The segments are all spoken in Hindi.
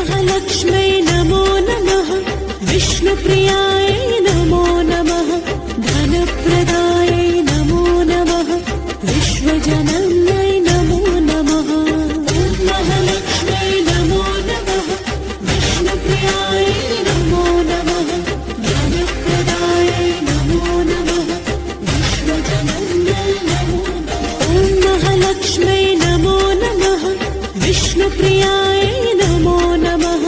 महालक्ष्म्यै नमो नमः। विष्णुप्रियायै नमो नमः। धनप्रदायै नमो नमः। विश्वजनन्यै नमो नमः। महालक्ष्म्यै नमो नमः। विष्णुप्रियायै नमो नमः। धनप्रदायै नमो नमः। विश्वजनन्यै नमो नमः। महालक्ष्म्यै नमो नमः। विष्णुप्रियायै नमो नमः।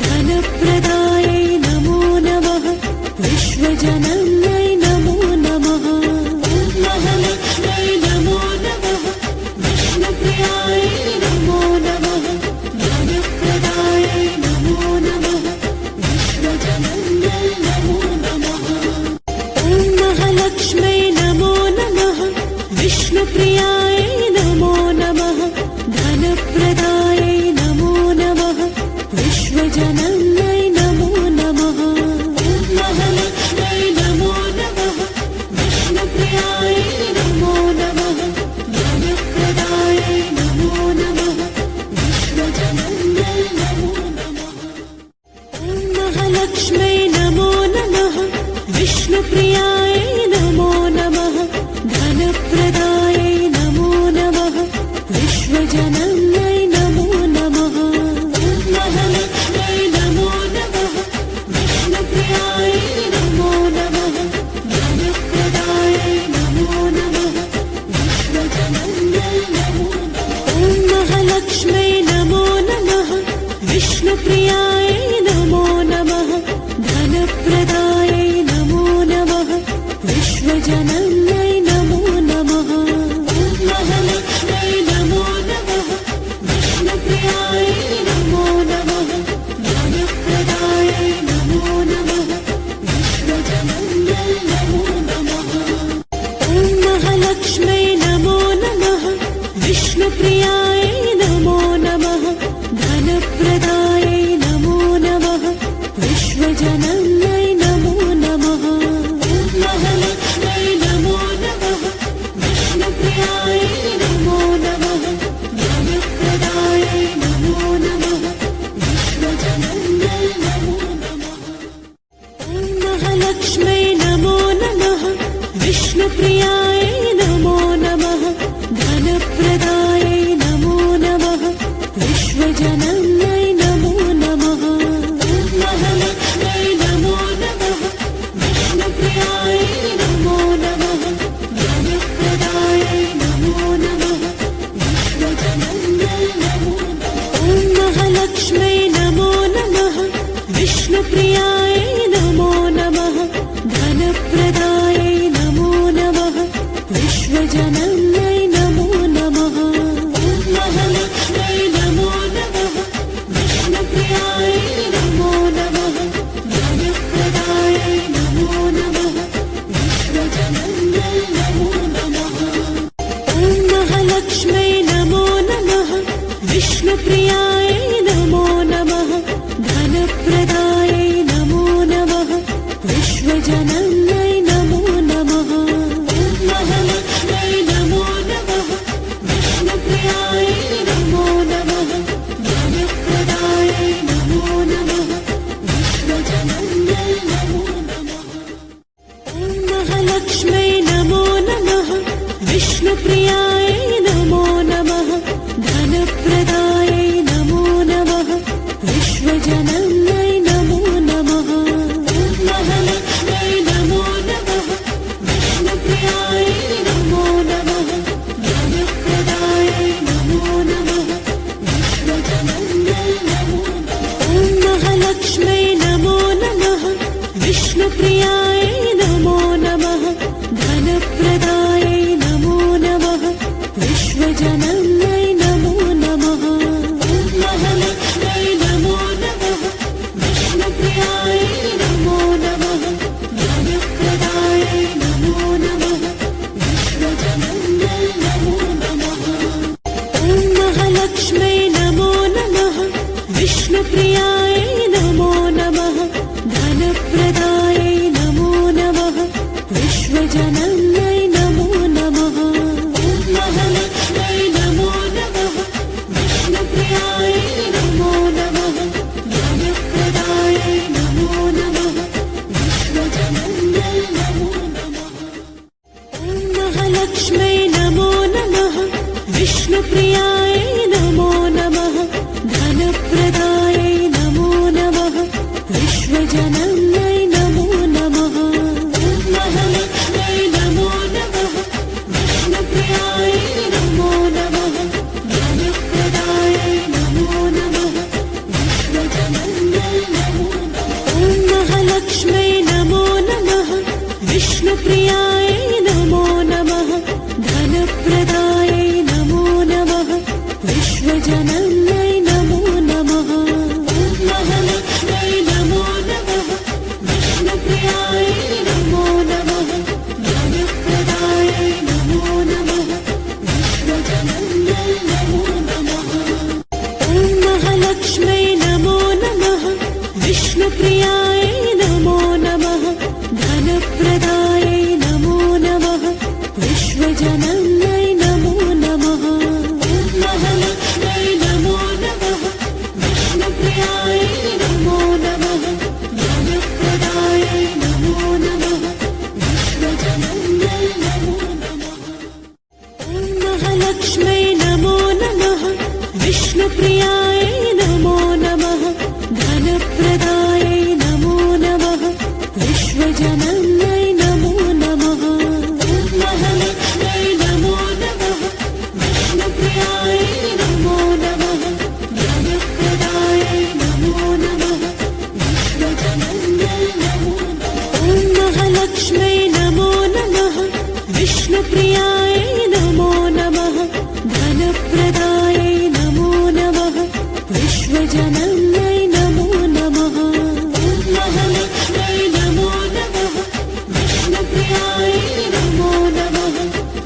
धनप्रदायै नमो नमः। विश्वजनन्यै नमो नमः। महालक्ष्म्यै नमो नमः। विष्णुप्रियायै नमो नमः। धनप्रदायै नमो नमः। विश्वजनन्यै नमो नमः। महालक्ष्म्यै नमो नमः। विष्णुप्रियायै नमो नमः। धनप्रदायै नमो नमः। विश्वजनन्यै नमो नमः। महालक्ष्म्यै नमो नमः। विष्णुप्रियायै नमो नमः। धनप्रदायै नमो नमः। विश्वजनन्यै नमो नमः। महालक्ष्म्यै नमो नमः। विष्णुप्रियायै नमो नमः। धनप्रदायै नमो नमः। विश्वजनन्यै नमो नमः। महालक्ष्म्यै नमो नमः। विष्णुप्रियायै नमो नमः। धनप्रदायै नमो नमः। विश्वजनन्यै नमो नमः। महालक्ष्म्यै नमो नमः। विष्णुप्रियायै नमो नमः। धनप्रदायै नमो नमः। विश्वजनन्यै नमो नमः। महालक्ष्म्यै नमो नमः। विष्णुप्रियायै नमो नमः। धनप्रदायै नमो नमः। विश्वजनन्यै नमो नमः। महालक्ष्म्यै नमो नमः। विष्णुप्रियायै नमो नमः। धनप्रदायै नमो नमः। विश्वजनन्यै नमो नमः। महालक्ष्म्यै नमो नमः। विष्णुप्रियायै नमो नमः। धनप्रदायै नमो नमः। विश्वजनन्यै नमो नमः। महालक्ष्म्यै नमो नमः। विष्णुप्रियायै नमो नमः। धनप्रदायै नमो नमः। विश्वजनन्यै नमो नमः। महालक्ष्म्यै नमो नमः। विष्णुप्रियायै नमो नमः। धनप्रदायै नमो नमः। विश्वजनन्यै नमो नमः। महालक्ष्म्यै नमो नमः। विष्णुप्रियायै नमो नमः। धनप्रदायै नमो नमः। विश्वजनन्यै नमो नमः। महालक्ष्म्यै नमो नमः। विष्णुप्रियायै नमो नमः। धनप्रदायै नमो नमः। विश्वजनन्यै नमो नमः। महालक्ष्म्यै नमो नमः। विष्णुप्रियायै नमो नमः। धनप्रदायै नमो नमः। विश्वजनन्यै नमो नमः। महालक्ष्म्यै नमो नमः। विष्णुप्रियायै नमो नमः। धनप्रदायै नमो नमः। विश्वजनन्यै नमो नमः। महालक्ष्म्यै नमो नमः। विष्णुप्रियायै नमो नमः। धनप्रदायै नमो नमः। विश्वजनन्यै नमो नमः। महालक्ष्म्यै नमो नमः। विष्णुप्रियायै नमो नमः। धनप्रदायै नमो नमः। विश्वजनन्यै नमो नमः। महालक्ष्म्यै नमो नमः। विष्णुप्रियायै नमो नमः। धनप्रदायै नमो नमः। विश्वजनन्यै नमो नमः। महालक्ष्म्यै नमो नमः। विष्णुप्रियायै नमो नमः। धनप्रदायै नमो नमः। विश्वजनन्यै नमो नमः। महालक्ष्म्यै नमो नमः। विष्णुप्रियायै नमो नमः। धनप्रदायै नमो नमः। विश्वजनन्यै नमो नमः। महालक्ष्म्यै नमो नमः। विष्णुप्रियायै नमो नमः। विष्णुप्रियायै नमो नमः धनप्रदायै नमो नमः विश्वजनन्यै नमो नमः महालक्ष्म्यै नमो नमः विष्णुप्रियायै नमो नमः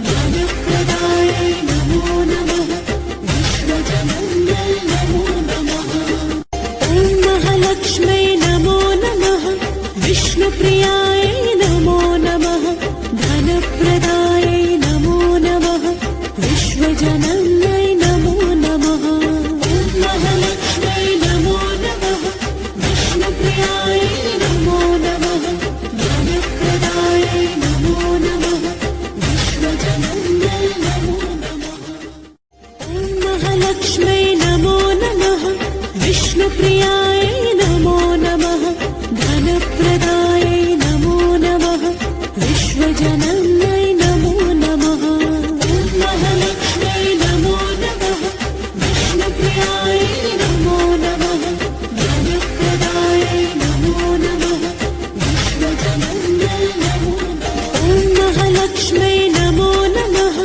धनप्रदायै नमो नमः विश्वजनन्यै नमो नमः ॐ महालक्ष्म्यै नमो नमः विष्णुप्रियायै नमो नमः धनप्रदायै नमो नमः विश्वजनन्यै नमो नमः महालक्ष्म्यै नमो नमः विष्णुप्रियायै नमो नमः धनप्रदायै नमो नमः विश्वजनन्यै नमो नमः ॐ महालक्ष्म्यै नमो नमः विष्णुप्रियायै नमो नमः धनप्रदायै नमो नमः विश्वजनन्यै नमो नमः महालक्ष्म्यै नमो नमः विष्णुप्रियायै नमो नमः धनप्रदायै नमो नमः विश्वजनन्यै नमो नमः ॐ महालक्ष्म्यै नमो नमः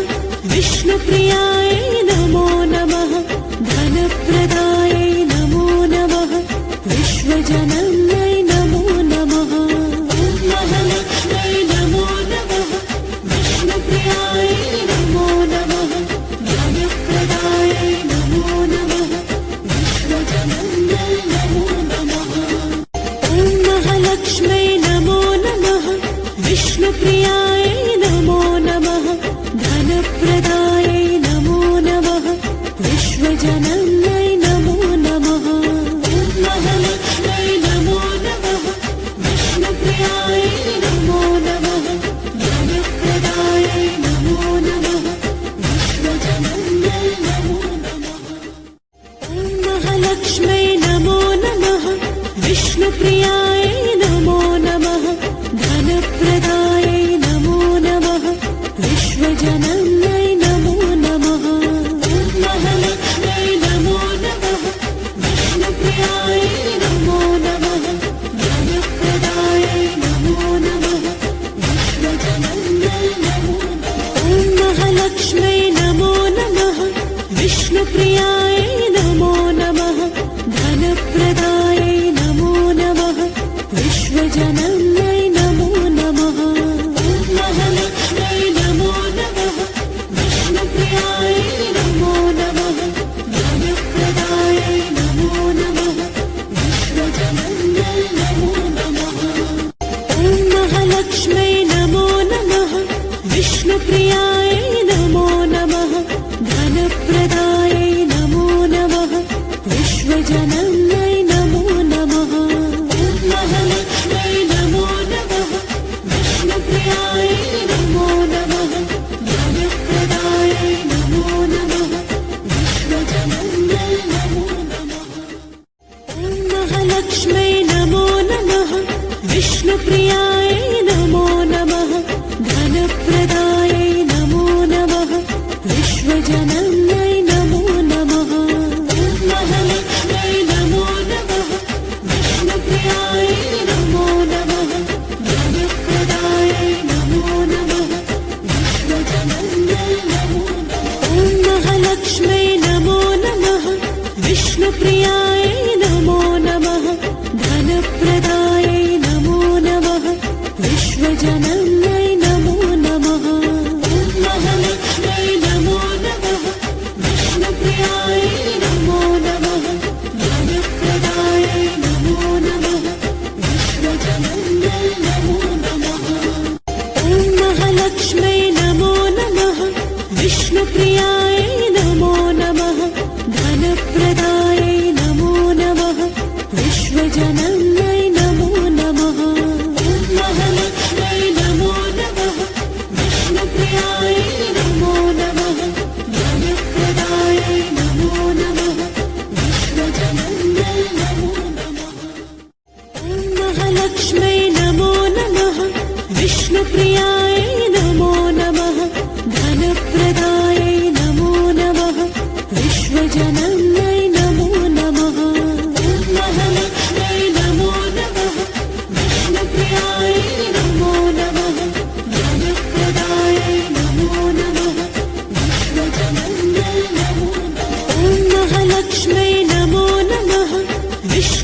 विष्णुप्रियायै नमो नमः धनप्रदायै नमो नमः विश्वजनन्यै नमो नमः महालक्ष्म्यै नमो नमः विष्णुप्रियायै नमो नमः धनप्रदायै नमो नमः विश्वजनन्यै नमो नमः ॐ महालक्ष्म्यै नमो नमः विष्णुप्रियायै नमो नमः धनप्रदायै नमो नमः विश्वजनन्यै नमो नमः महालक्ष्म्यै नमो नमः विष्णुप्रियायै नमो नमः धनप्रदायै नमो नमः विश्वजनन्यै नमो नमः ॐ महालक्ष्म्यै नमो नमः विष्णुप्रियायै नमो नमः धनप्रदायै नमो नमः विश्वजनन्यै नमो नमः महालक्ष्म्यै नमो नमः विष्णुप्रियायै नमो नमः धनप्रदायै नमो नमः विश्वजनन्यै नमो नमः ॐ महालक्ष्म्यै नमो नमः विष्णुप्रियायै नमो नमः धनप्रदायै नमो नमः विश्वजनन्यै नमो नमः महालक्ष्म्यै नमो नमः विष्णुप्रियायै नमो नमः धनप्रदायै नमो नमः विश्वजनन्यै नमो नमः ॐ महालक्ष्म्यै नमो नमः विष्णुप्रियायै नमो नमः धनप्रदायै नमो नमः विश्वजनन्यै नमो नमः महालक्ष्म्यै नमो नमः विष्णुप्रियायै नमो नमः धनप्रदायै नमो नमः विश्वजनन्यै नमो नमः ॐ महालक्ष्म्यै नमो नमः विष्णुप्रियायै नमो नमः धनप्रदायै नमो नमः विश्वजनन्यै नमो नमः महालक्ष्म्यै नमो नमः विष्णुप्रियायै नमो नमः धनप्रदायै नमो नमः विश्वजनन्यै नमो नमः ॐ महालक्ष्म्यै नमो नमः विष्णुप्रियायै नमो नमः धनप्रदायै नमो नमः विश्वजनन्यै नमो नमः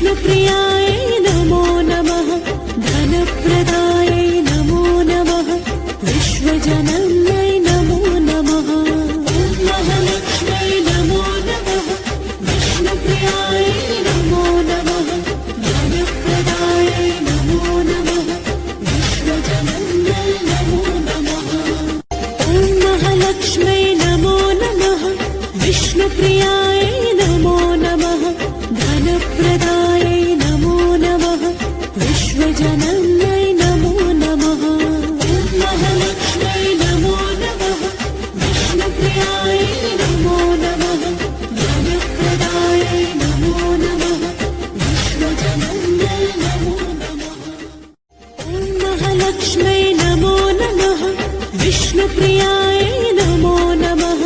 विष्णुप्रियायै नमो नमः धनप्रदायै नमो नमः विश्वजनन्यै नमो नमः महालक्ष्म्यै नमो नमः विष्णुप्रियायै नमो नमः धनप्रदायै नमो नमः विश्वजनन्यै नमो नमः ॐ महालक्ष्म्यै नमो नमः विष्णुप्रियायै नमो नमः धनप्रदायै नमो नमः विश्वजनन्यै नमो नमः महालक्ष्म्यै नमो नमः विष्णुप्रियायै नमो नमः धनप्रदायै नमो नमः विश्वजनन्यै नमो नमः ॐ महालक्ष्म्यै नमो नमः विष्णुप्रियायै नमो नमः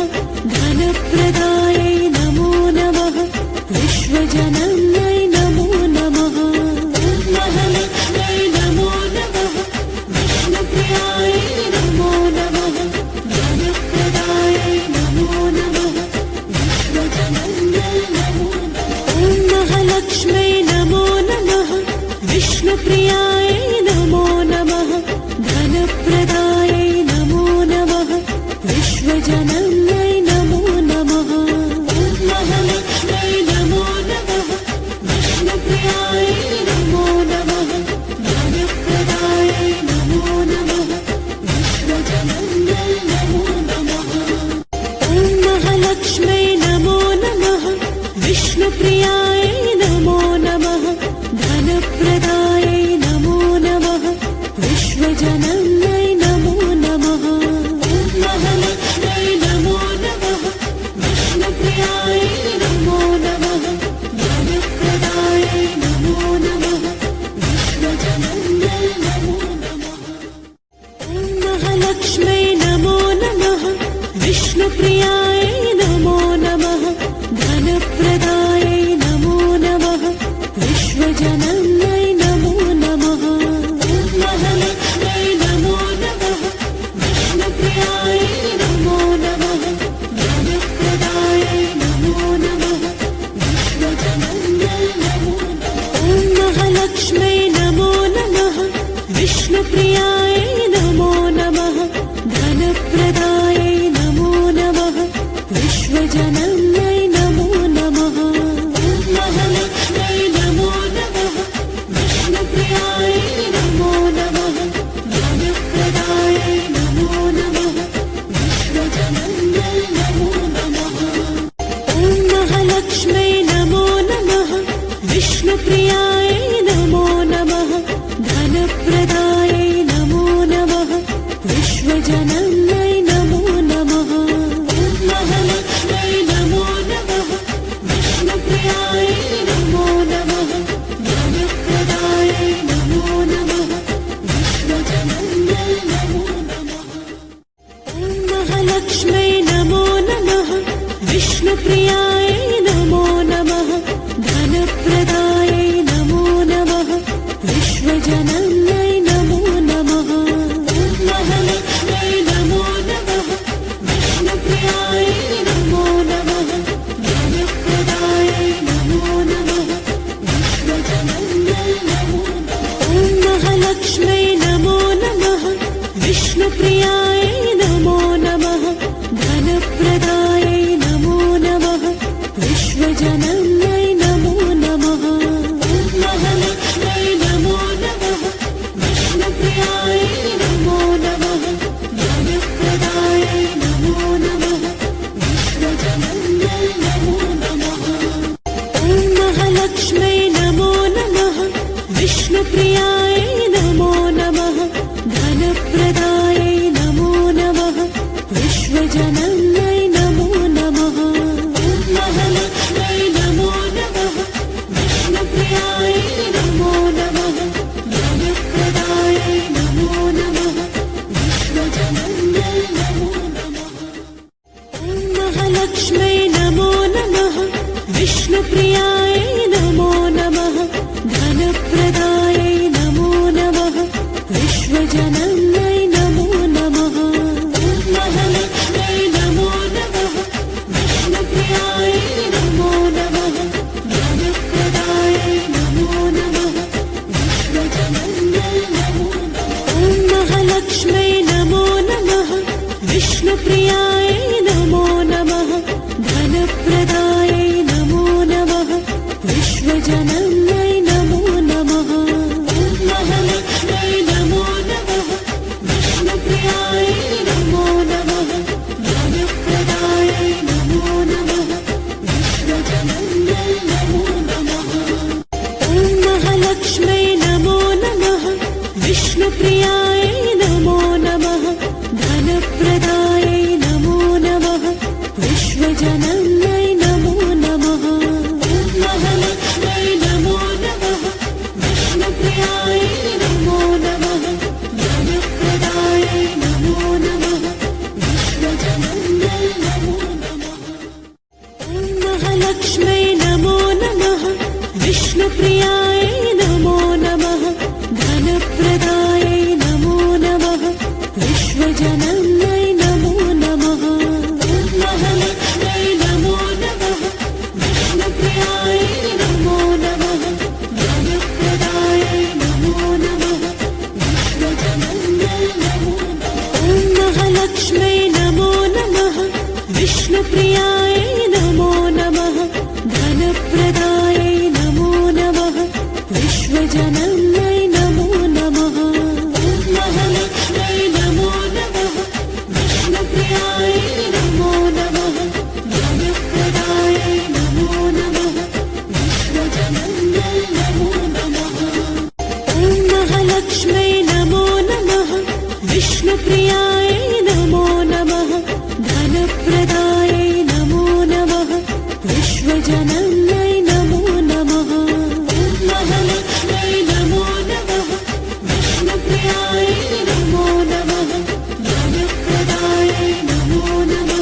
धनप्रदायै नमो नमः विश्वजनन्यै नमो नमः महालक्ष्म्यै नमो नमः विष्णुप्रियायै नमो नमः धनप्रदायै नमो नमः विश्वजनन्यै नमो नमः ॐ महालक्ष्म्यै नमो नमः विष्णुप्रियायै नमो नमः धनप्रदायै नमो नमः विश्वजनन्यै नमो नमः महालक्ष्म्यै नमो नमः विष्णुप्रियायै नमो नमः धनप्रदायै नमो नमः विश्वजनन्यै नमो नमः ॐ महालक्ष्म्यै नमो नमः विष्णुप्रियायै नमो नमः धनप्रदायै नमो नमः विश्वजनन्यै नमो नमः महालक्ष्म्यै नमो नमः विष्णुप्रियायै नमो नमः धनप्रदायै नमो नमः विश्वजनन्यै नमो नमः ॐ महालक्ष्म्यै नमो नमः विष्णुप्रियायै नमो नमः धनप्रदायै नमो नमः विश्वजनन्यै नमो नमः महालक्ष्म्यै नमो नमः विष्णुप्रियायै नमो नमः धनप्रदायै नमो नमः विश्वजनन्यै नमो नमः ॐ महालक्ष्म्यै नमो नमः विष्णुप्रियायै नमो नमः धनप्रदायै नमो नमः विश्वजनन्यै नमो नमः महालक्ष्म्यै नमो नमः विष्णुप्रियायै नमो नमः धनप्रदायै नमो नमः विश्वजनन्यै नमो नमः ॐ महालक्ष्म्यै नमो नमः विष्णुप्रियायै नमो नमः धनप्रदायै नमो नमः विश्वजनन्यै नमो नमः महालक्ष्म्यै नमो नमः विष्णुप्रियायै नमो नमः धनप्रदायै नमो नमः विश्वजनन्यै नमो नमः ॐ महालक्ष्म्यै नमो नमः विष्णुप्रियायै नमो नमः धनप्रदायै नमो नमः विश्वजनन्यै नमो नमः महालक्ष्म्यै नमो नमः विष्णुप्रियायै नमो नमः धनप्रदायै नमो नमः विश्वजनन्यै नमो नमः ॐ महालक्ष्म्यै नमो नमः विष्णुप्रियायै नमो नमः धनप्रदायै नमो नमः विश्वजनन्यै नमो नमः महालक्ष्म्यै नमो नमः विष्णुप्रियायै नमो नमः धनप्रदायै नमो नमः विश्वजनन्यै नमो नमः ॐ महालक्ष्म्यै नमो नमः विष्णुप्रियायै नमो नमः धनप्रदायै नमो नमः विश्वजनन्यै नमो नमः महालक्ष्म्यै नमो नमः विष्णुप्रियायै नमो नमः धनप्रदायै नमो नमः विश्वजनन्यै नमो नमः ॐ महालक्ष्म्यै नमो नमः विष्णुप्रियायै नमो नमः धनप्रदायै नमो नमः विश्वजनन्यै नमो नमः महालक्ष्म्यै नमो विश्वजनन्यै नमो नमः। ॐ महालक्ष्म्यै नमो नमः। विष्णुप्रियायै नमो नमः। ज्ञानप्रदायै नमो नमः। विश्वजनन्यै नमो नमः। ॐ महालक्ष्म्यै नमो नमः। विष्णुप्रियायै नमो नमः। धनप्रदायै नमो नमः। विश्वजनन्यै नमो नमः। ॐ महालक्ष्म्यै नमो नमः। विष्णुप्रियायै नमो नमः। ज्ञानप्रदायै नमो नमः। विश्वजनन्यै नमो नमः। ॐ महालक्ष्म्यै नमो नमः। विष्णुप्रियायै नमो नमः। धनप्रदायै नमो नमः। विश्वजनन्यै नमो नमः। ॐ महालक्ष्म्यै नमो नमः। विष्णुप्रियायै नमो नमः। ज्ञानप्रदायै नमो नमः। विश्वजनन्यै नमो नमः। ॐ महालक्ष्म्यै नमो नमः। विष्णुप्रियायै नमो नमः। धनप्रदायै नमो नमः। विश्वजनन्यै नमो नमः। ॐ महालक्ष्म्यै नमो नमः। विष्णुप्रियायै नमो नमः। ज्ञानप्रदायै नमो नमः। विश्वजनन्यै नमो नमः। ॐ महालक्ष्म्यै नमो नमः। विष्णुप्रियायै नमो नमः। धनप्रदायै नमो नमः। विश्वजनन्यै नमो नमः। ॐ महालक्ष्म्यै नमो नमः। विष्णुप्रियायै नमो नमः। ज्ञानप्रदायै नमो नमः।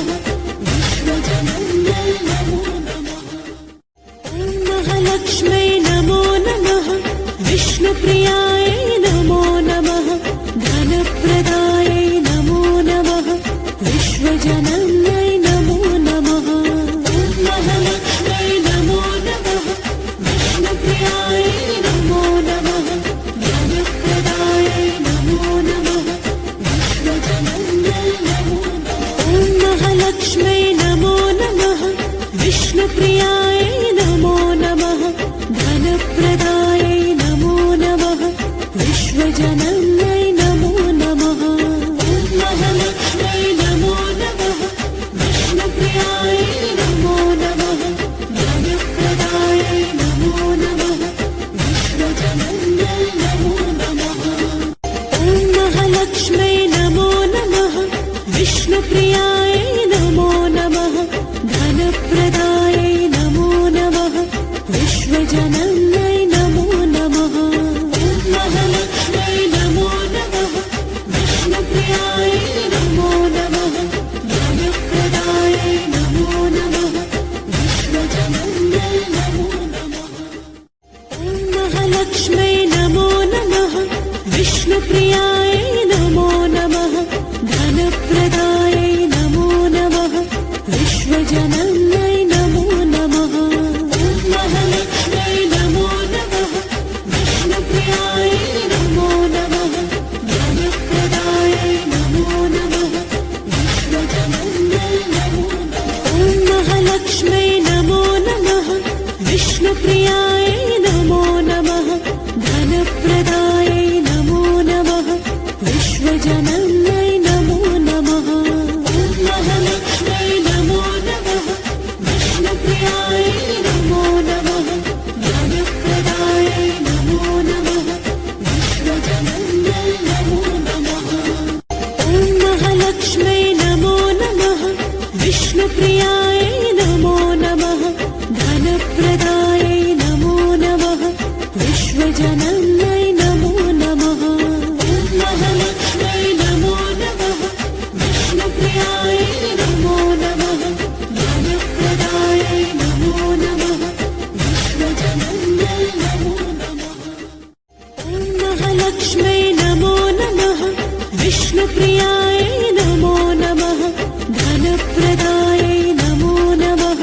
विश्वजनन्यै नमो नमः। ॐ महालक्ष्म्यै नमो नमः। विष्णुप्रियायै नमो नमः। धनप्रदायै नमो नमः। विश्वजनन्यै नमो नमः। ॐ महालक्ष्म्यै नमो नमः। विष्णुप्रियायै नमो नमः। ज्ञानप्रदायै नमो नमः। विश्वजनन्यै नमो नमः। ॐ महालक्ष्म्यै नमो नमः। विष्णुप्रियायै नमो नमः। धनप्रदायै नमो नमः। विश्वजनन्यै नमो नमः। ॐ महालक्ष्म्यै नमो नमः। विष्णुप्रियायै नमो नमः। ज्ञानप्रदायै नमो नमः। विश्वजनन्यै नमो नमः। ॐ महालक्ष्म्यै नमो नमः। विष्णुप्रियायै नमो नमः। धनप्रदायै नमो नमः। विश्वजनन्यै नमो नमः। ॐ महालक्ष्म्यै नमो नमः। विष्णुप्रियायै नमो नमः। ज्ञानप्रदायै नमो नमः। विश्वजनन्यै नमो नमः। ॐ महालक्ष्म्यै नमो नमः। विष्णुप्रियायै नमो नमः। धनप्रदायै नमो नमः। विश्वजनन्यै नमो नमः। ॐ महालक्ष्म्यै नमो नमः। विष्णुप्रियायै नमो नमः। ज्ञानप्रदायै नमो नमः। विश्वजनन्यै नमो नमः। ॐ महालक्ष्म्यै नमो नमः। विष्णुप्रियायै नमो नमः। धनप्रदायै नमो नमः। विश्वजनन्यै नमो नमः। ॐ महालक्ष्म्यै नमो नमः। विष्णुप्रियायै नमो नमः। ज्ञानप्रदायै नमो नमः। विश्वजनन्यै नमो नमः। ॐ महालक्ष्म्यै नमो नमः। विष्णुप्रियायै नमो नमः। धनप्रदायै नमो नमः। विश्वजनन्यै नमो नमः। ॐ महालक्ष्म्यै नमो नमः। विष्णुप्रियायै नमो नमः। ज्ञानप्रदायै नमो नमः। विश्वजनन्यै नमो नमः। ॐ महालक्ष्म्यै नमो नमः। विष्णुप्रियायै नमो नमः। धनप्रदायै नमो नमः।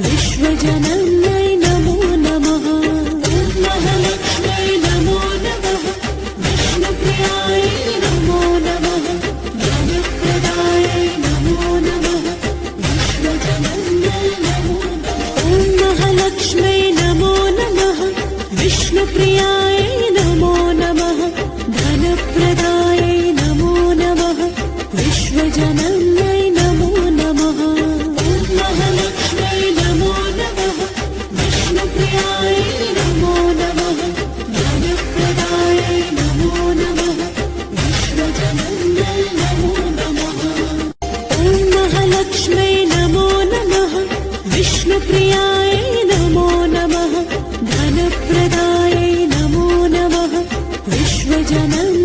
विश्वजनन्यै नमो नमः। ॐ महालक्ष्म्यै नमो नमः। विष्णुप्रियायै नमो नमः। ज्ञानप्रदायै नमो नमः। विश्वजनन्यै नमो नमः। ॐ महालक्ष्म्यै नमो नमः। विष्णुप्रियायै नमो नमः धनप्रदायै नमो नमः विश्वजनन्यै नमो नमः ॐ महालक्ष्म्यै नमो नमः विष्णुप्रियायै नमो नमः धनप्रदायै नमो नमः विश्वजनन्यै नमो नमः ॐ महालक्ष्म्यै नमो नमः विष्णुप्रियायै नमो नमः धनप्रदायै नमो नमः विश्वजनन्यै